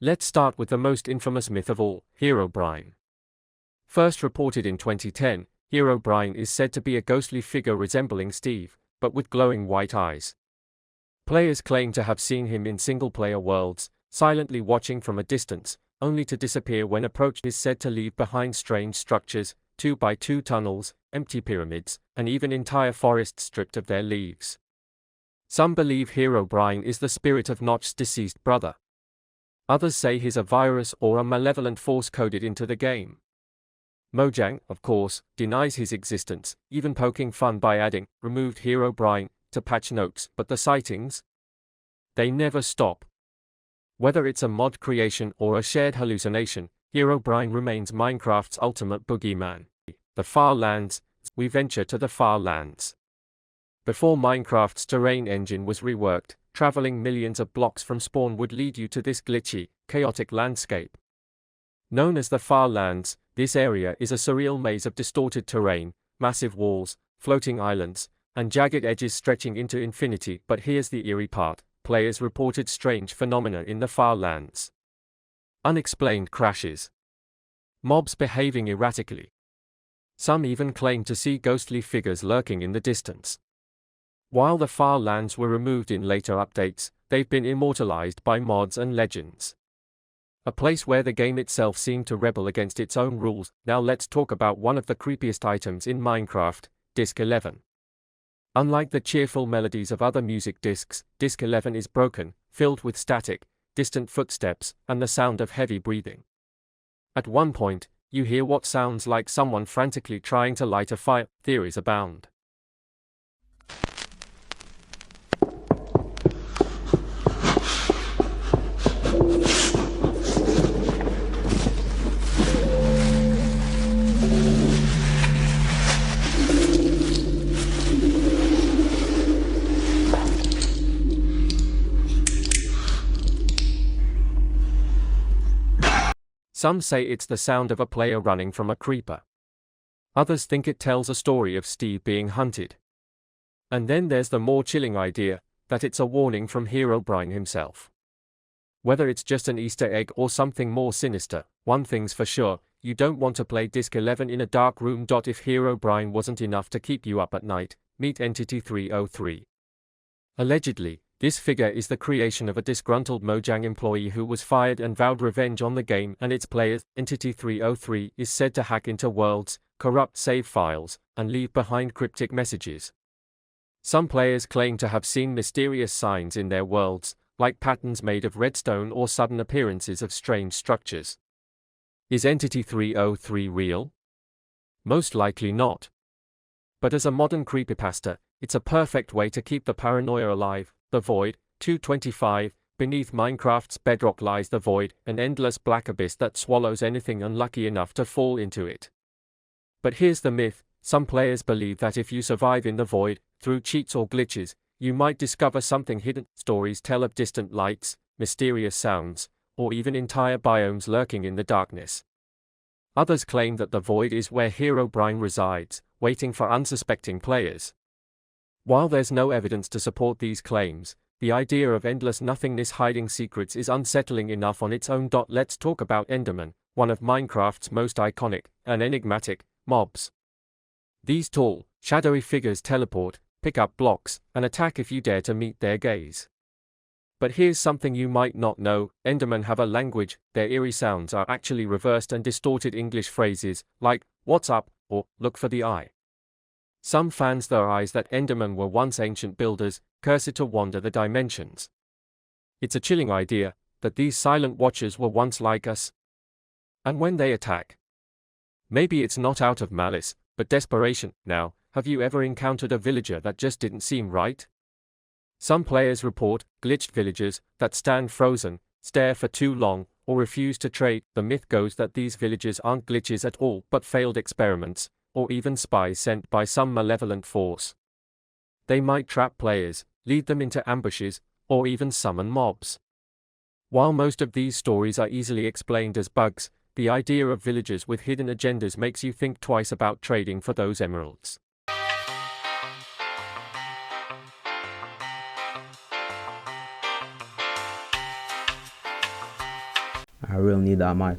Let's start with the most infamous myth of all, Herobine. First reported in 2010, Herobine is said to be a ghostly figure resembling Steve, but with glowing white eyes. Players claim to have seen him in single-player worlds, silently watching from a distance, only to disappear when approached. Is said to leave behind strange structures, 2x2 tunnels, empty pyramids, and even entire forests stripped of their leaves. Some believe Herobine is the spirit of Notch's deceased brother. Others say he's a virus or a malevolent force coded into the game. Mojang, of course, denies his existence, even poking fun by adding, removed Herobine, to patch notes, but the sightings? They never stop. Whether it's a mod creation or a shared hallucination, Herobine remains Minecraft's ultimate boogeyman. The Far Lands. We venture to the Far Lands. Before Minecraft's terrain engine was reworked, traveling millions of blocks from spawn would lead you to this glitchy, chaotic landscape. Known as the Far Lands, this area is a surreal maze of distorted terrain, massive walls, floating islands, and jagged edges stretching into infinity. But here's the eerie part: players reported strange phenomena in the Far Lands. Unexplained crashes. Mobs behaving erratically. Some even claim to see ghostly figures lurking in the distance. While the Far Lands were removed in later updates, they've been immortalized by mods and legends. A place where the game itself seemed to rebel against its own rules. Now let's talk about one of the creepiest items in Minecraft, Disc 11. Unlike the cheerful melodies of other music discs, Disc 11 is broken, filled with static, distant footsteps, and the sound of heavy breathing. At one point, you hear what sounds like someone frantically trying to light a fire. Theories abound. Some say it's the sound of a player running from a creeper. Others think it tells a story of Steve being hunted. And then there's the more chilling idea that it's a warning from Herobine himself. Whether it's just an Easter egg or something more sinister, one thing's for sure: you don't want to play Disc 11 in a dark room. If Herobine wasn't enough to keep you up at night, meet Entitiy 303. Allegedly, this figure is the creation of a disgruntled Mojang employee who was fired and vowed revenge on the game and its players. Entitiy 303 is said to hack into worlds, corrupt save files, and leave behind cryptic messages. Some players claim to have seen mysterious signs in their worlds, like patterns made of redstone or sudden appearances of strange structures. Is Entitiy 303 real? Most likely not. But as a modern creepypasta, it's a perfect way to keep the paranoia alive. The Void, 225, beneath Minecraft's bedrock lies the Void, an endless black abyss that swallows anything unlucky enough to fall into it. But here's the myth: some players believe that if you survive in the Void, through cheats or glitches, you might discover something hidden. Stories tell of distant lights, mysterious sounds, or even entire biomes lurking in the darkness. Others claim that the Void is where Herobine resides, waiting for unsuspecting players. While there's no evidence to support these claims, the idea of endless nothingness hiding secrets is unsettling enough on its own. Let's talk about Endermen, one of Minecraft's most iconic and enigmatic mobs. These tall, shadowy figures teleport, pick up blocks, and attack if you dare to meet their gaze. But here's something you might not know: Endermen have a language. Their eerie sounds are actually reversed and distorted English phrases, like, "What's up?" or "Look for the eye." Some fans theorize that Endermen were once ancient builders, cursed to wander the dimensions. It's a chilling idea that these silent watchers were once like us. And when they attack, maybe it's not out of malice, but desperation. Now, have you ever encountered a villager that just didn't seem right? Some players report glitched villagers that stand frozen, stare for too long, or refuse to trade. The myth goes that these villagers aren't glitches at all, but failed experiments, or even spies sent by some malevolent force. They might trap players, lead them into ambushes, or even summon mobs. While most of these stories are easily explained as bugs, the idea of villagers with hidden agendas makes you think twice about trading for those emeralds. I really need that mic.